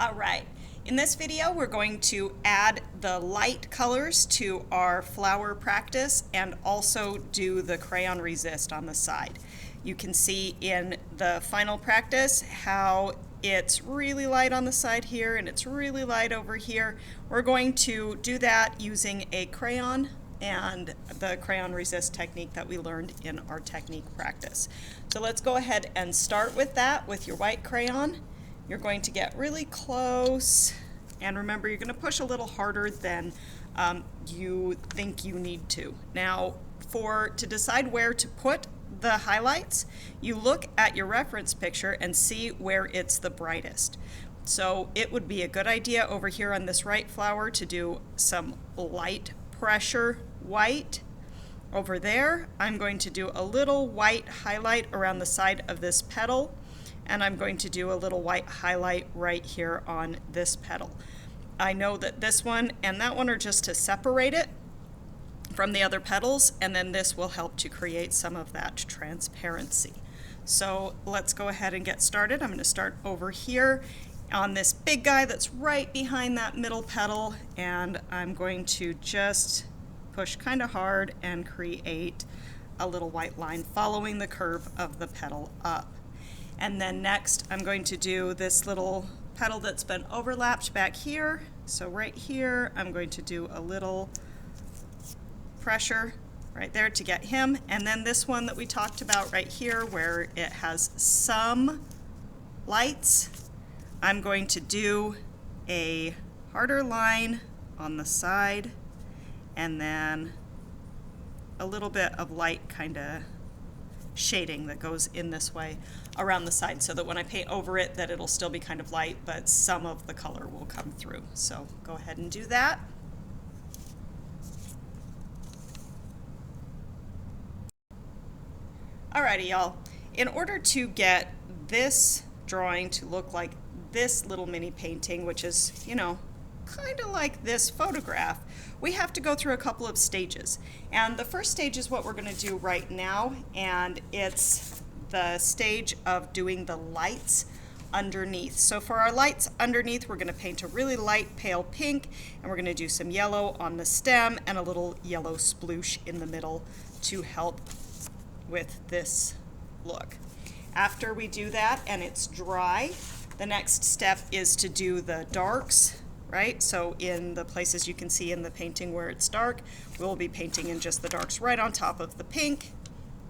All right, in this video we're going to add the light colors to our flower practice and also do the crayon resist on the side. You can see in the final practice how it's really light on the side here and it's really light over here. We're going to do that using a crayon and the crayon resist technique that we learned in our technique practice. So let's go ahead and start with that with your white crayon. You're going to get really close, and remember, you're going to push a little harder than you think you need to. Now, to decide where to put the highlights, you look at your reference picture and see where it's the brightest. So it would be a good idea over here on this right flower to do some light pressure white. Over there, I'm going to do a little white highlight around the side of this petal, and I'm going to do a little white highlight right here on this petal. I know that this one and that one are just to separate it from the other petals, and then this will help to create some of that transparency. So let's go ahead and get started. I'm going to start over here on this big guy that's right behind that middle petal, and I'm going to just push kind of hard and create a little white line following the curve of the petal up. And then next I'm going to do this little petal that's been overlapped back here. So right here I'm going to do a little pressure right there to get him. And then this one that we talked about right here where it has some lights, I'm going to do a harder line on the side and then a little bit of light kind of shading that goes in this way around the side so that when I paint over it that it'll still be kind of light, but some of the color will come through. So go ahead and do that. Alrighty, y'all. In order to get this drawing to look like this little mini painting, which is, you know, kind of like this photograph, we have to go through a couple of stages. And the first stage is what we're going to do right now, and it's the stage of doing the lights underneath. So for our lights underneath, we're going to paint a really light pale pink, and we're going to do some yellow on the stem and a little yellow sploosh in the middle to help with this look. After we do that and it's dry, the next step is to do the darks. Right? So in the places you can see in the painting where it's dark, we'll be painting in just the darks right on top of the pink.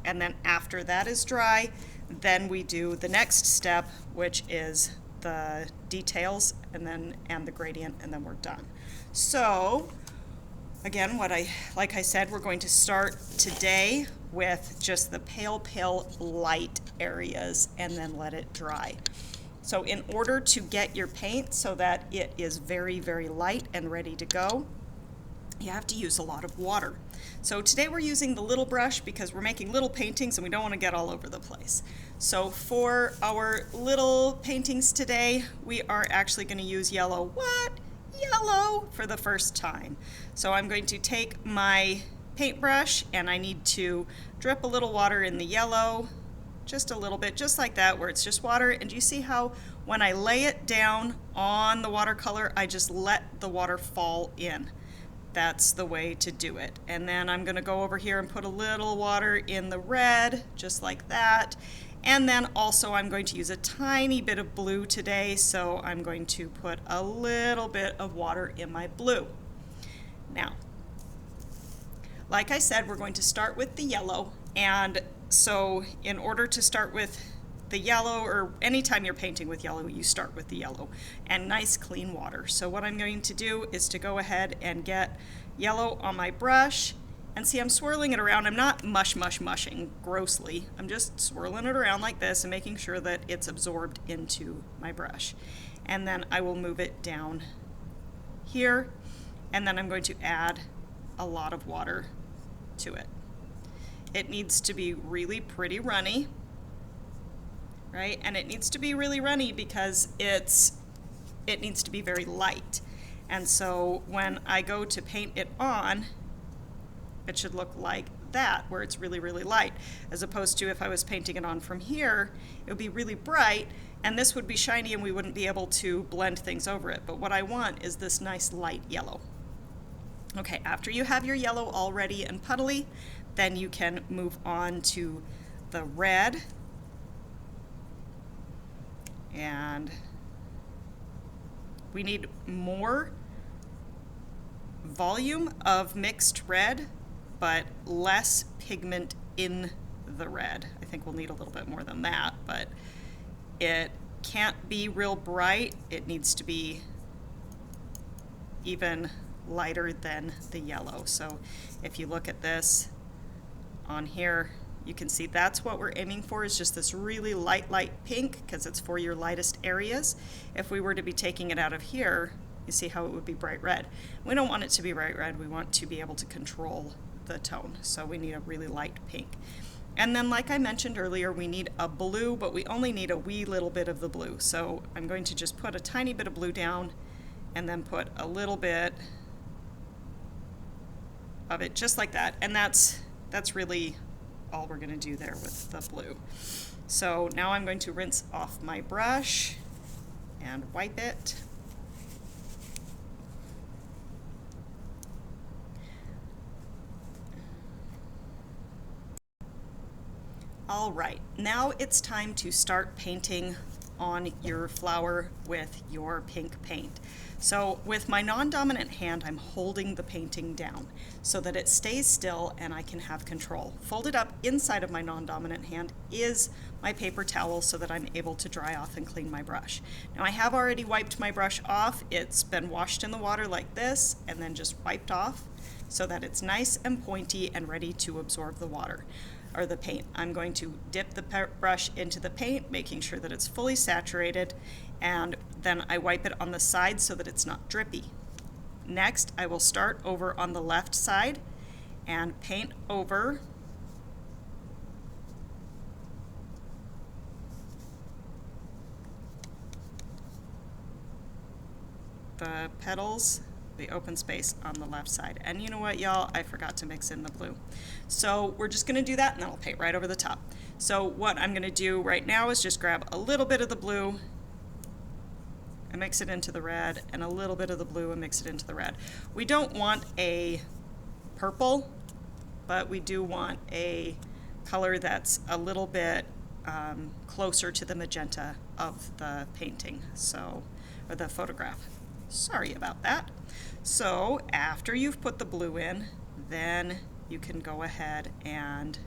And then after that is dry, then we do the next step, which is the details and the gradient, and then we're done. So again, like I said, we're going to start today with just the pale light areas and then let it dry. So in order to get your paint so that it is very, very light and ready to go, you have to use a lot of water. So today we're using the little brush because we're making little paintings and we don't want to get all over the place. So for our little paintings today, we are actually going to use yellow. What? Yellow for the first time. So I'm going to take my paintbrush and I need to drip a little water in the yellow, just a little bit, just like that, where it's just water. And you see how when I lay it down on the watercolor, I just let the water fall in. That's the way to do it. And then I'm going to go over here and put a little water in the red, just like that. And then also I'm going to use a tiny bit of blue today, so I'm going to put a little bit of water in my blue. Now, like I said, we're going to start with the yellow, and so in order to start with the yellow, or anytime you're painting with yellow, you start with the yellow and nice clean water. So what I'm going to do is to go ahead and get yellow on my brush, and see I'm swirling it around. I'm not mushing grossly. I'm just swirling it around like this and making sure that it's absorbed into my brush. And then I will move it down here, and then I'm going to add a lot of water to it. It needs to be really pretty runny, right? And it needs to be really runny because it needs to be very light. And so when I go to paint it on, it should look like that, where it's really, really light, as opposed to if I was painting it on from here, it would be really bright And this would be shiny and we wouldn't be able to blend things over it. But what I want is this nice light yellow. Okay, after you have your yellow all ready and puddly, then you can move on to the red. And we need more volume of mixed red, but less pigment in the red. I think we'll need a little bit more than that, but it can't be real bright. It needs to be even lighter than the yellow. So if you look at this on here, you can see that's what we're aiming for, is just this really light pink, because it's for your lightest areas. If we were to be taking it out of here, you see how it would be bright red. We don't want it to be bright red. We want to be able to control the tone. So we need a really light pink. And then, like I mentioned earlier, we need a blue, but we only need a wee little bit of the blue. So I'm going to just put a tiny bit of blue down and then put a little bit of it just like that. And that's really all we're going to do there with the blue. So now I'm going to rinse off my brush and wipe it. All right, now it's time to start painting on your flower with your pink paint. So with my non-dominant hand, I'm holding the painting down so that it stays still and I can have control. Folded up inside of my non-dominant hand is my paper towel so that I'm able to dry off and clean my brush. Now I have already wiped my brush off. It's been washed in the water like this and then just wiped off so that it's nice and pointy and ready to absorb the water or the paint. I'm going to dip the brush into the paint, making sure that it's fully saturated, and then I wipe it on the side so that it's not drippy. Next, I will start over on the left side and paint over the petals, the open space on the left side. And you know what, y'all? I forgot to mix in the blue. So we're just going to do that, and then I'll paint right over the top. So what I'm going to do right now is just grab a little bit of the blue and mix it into the red, and a little bit of the blue and mix it into the red. We don't want a purple, but we do want a color that's a little bit closer to the magenta of the painting, so, or the photograph. Sorry about that. So after you've put the blue in, then you can go ahead and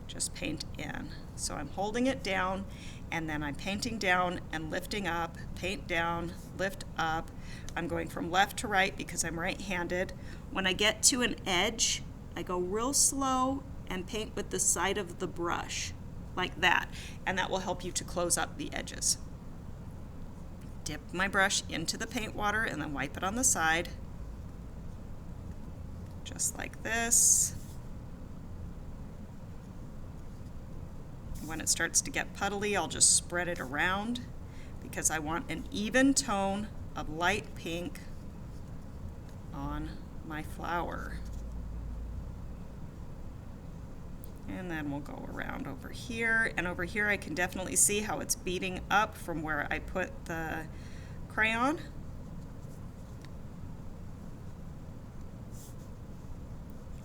just paint in. So I'm holding it down, and then I'm painting down and lifting up, paint down, lift up. I'm going from left to right because I'm right-handed. When I get to an edge, I go real slow and paint with the side of the brush, like that, and that will help you to close up the edges. Dip my brush into the paint water and then wipe it on the side, just like this. When it starts to get puddly, I'll just spread it around because I want an even tone of light pink on my flower. And then we'll go around over here, and over here I can definitely see how it's beating up from where I put the crayon.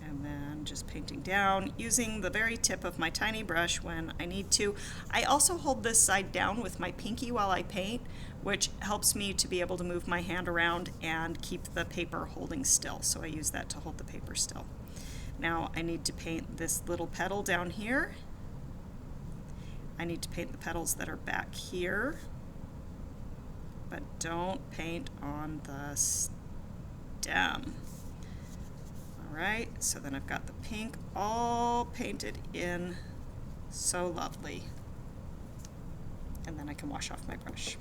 And then just painting down using the very tip of my tiny brush when I need to. I also hold this side down with my pinky while I paint, which helps me to be able to move my hand around and keep the paper holding still. So I use that to hold the paper still. Now I need to paint this little petal down here. I need to paint the petals that are back here, but don't paint on the stem. All right, so then I've got the pink all painted in, so lovely. And then I can wash off my brush.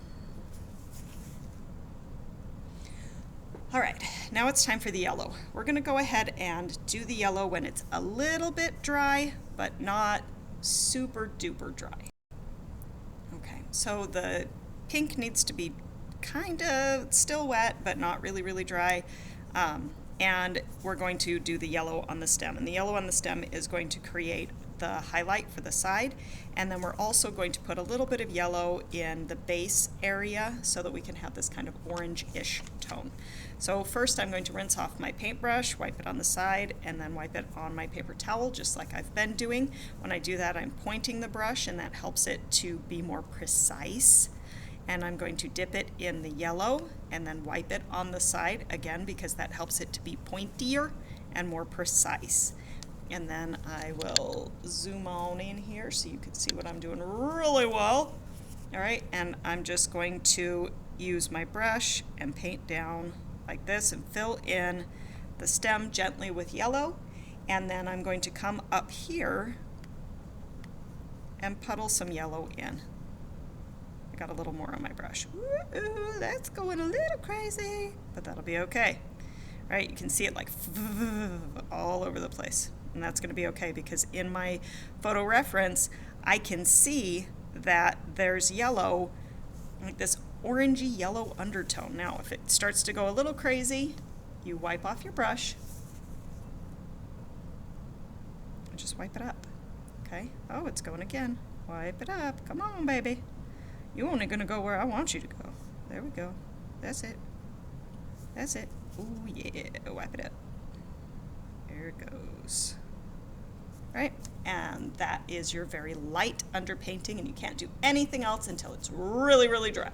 All right, now it's time for the yellow. We're gonna go ahead and do the yellow when it's a little bit dry, but not super duper dry. Okay, so the pink needs to be kind of still wet, but not really, really dry. And we're going to do the yellow on the stem. And the yellow on the stem is going to create the highlight for the side, and then we're also going to put a little bit of yellow in the base area so that we can have this kind of orange-ish tone. So first I'm going to rinse off my paintbrush, wipe it on the side, and then wipe it on my paper towel just like I've been doing. When I do that, I'm pointing the brush, and that helps it to be more precise. And I'm going to dip it in the yellow and then wipe it on the side again because that helps it to be pointier and more precise. And then I will zoom on in here so you can see what I'm doing really well. All right, and I'm just going to use my brush and paint down like this and fill in the stem gently with yellow. And then I'm going to come up here and puddle some yellow in. Got a little more on my brush. Ooh, that's going a little crazy, but that'll be okay. Right, you can see it like all over the place, and that's going to be okay because in my photo reference I can see that there's yellow, like this orangey yellow undertone. Now if it starts to go a little crazy, you wipe off your brush and just wipe it up. Okay, oh, it's going again. Wipe it up. Come on, baby. You're only going to go where I want you to go. There we go. That's it. That's it. Ooh, yeah. Wipe it up. There it goes. Right? And that is your very light underpainting, and you can't do anything else until it's really, really dry.